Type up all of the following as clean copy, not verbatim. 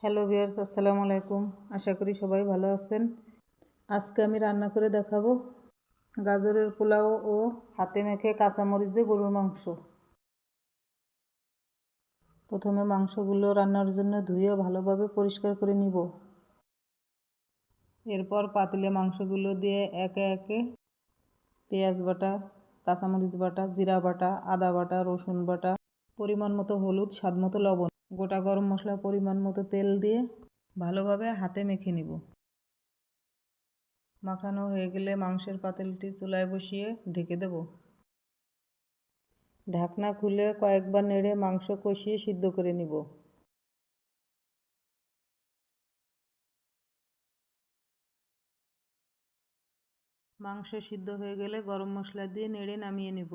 Hello viewers, আসসালামু আলাইকুম। আশা করি সবাই ভালো আছেন। আজকে আমি রান্না করে দেখাবো গাজরের পোলাও ও হাতে মেখে কাঁচামরিচ দিয়ে গরুর মাংস। প্রথমে মাংসগুলো রান্নার জন্য ধুয়ে ভালোভাবে পরিষ্কার করে নিব। এরপর পাতিলে মাংসগুলো দিয়ে একে একে পেঁয়াজ বাটা, কাঁচামরিচ বাটা, জিরা বাটা, আদা বাটা, রসুন বাটা, পরিমাণ মতো হলুদ, স্বাদ মতো লবণ, গোটা গরম মশলা, পরিমাণ মতো তেল দিয়ে ভালোভাবে হাতে মেখে নিব। মাখানো হয়ে গেলে মাংসের পাতিলটি চুলায় বসিয়ে ঢেকে দেব। ঢাকনা খুলে কয়েকবার নেড়ে মাংস কষিয়ে সিদ্ধ করে নিব। মাংস সিদ্ধ হয়ে গেলে গরম মশলা দিয়ে নেড়ে নামিয়ে নেব।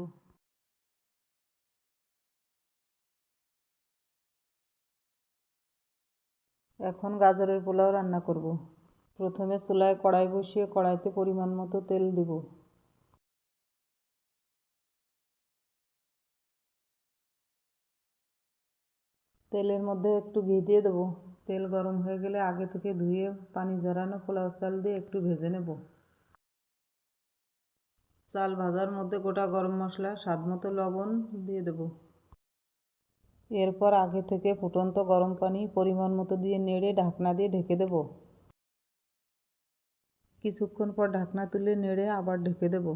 এখন গাজরের পোলাও রান্না করব। প্রথমে চুলায় কড়াই বসিয়ে কড়াইতে পরিমাণ মতো তেল দিব। তেলের মধ্যে একটু ঘি দিয়ে দেবো। তেল গরম হয়ে গেলে আগে থেকে ধুয়ে পানি ঝরানো পোলাও চাল দিয়ে একটু ভেজে নেব। চাল ভাজার মধ্যে গোটা গরম মশলা, স্বাদ মতো লবণ দিয়ে দেব। এরপর আগে থেকে ফুটন্ত গরম পানি পরিমাণ মতো দিয়ে নেড়ে ঢাকনা দিয়ে ঢেকে দেব। কিছুক্ষণ পর ঢাকনা তুলে নেড়ে আবার ঢেকে দেব।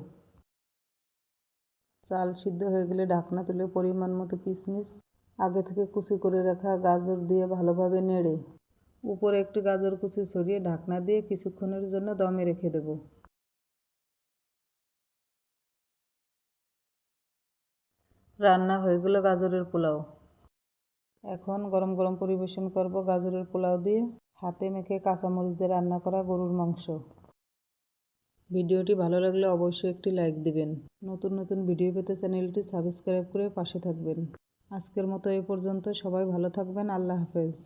চাল সিদ্ধ হয়ে গেলে ঢাকনা তুলে পরিমাণ মতো কিশমিশ, আগে থেকে কুচি করে রাখা গাজর দিয়ে ভালোভাবে নেড়ে উপরে একটু গাজর কুচি ছড়িয়ে ঢাকনা দিয়ে কিছুক্ষণের জন্য দমে রেখে দেব। রান্না হয়ে গেল গাজরের পোলাও। এখন গরম গরম পরিবেশন করব গাজরের পোলাও দিয়ে হাতে মেখে কাঁচামরিচ দিয়ে রান্না করা গরুর মাংস। ভিডিওটি ভালো লাগলে অবশ্যই একটি লাইক দিবেন। নতুন নতুন ভিডিও পেতে চ্যানেলটি সাবস্ক্রাইব করে পাশে থাকবেন। আজকের মতো এই পর্যন্ত। সবাই ভালো থাকবেন। আল্লাহ হাফেজ।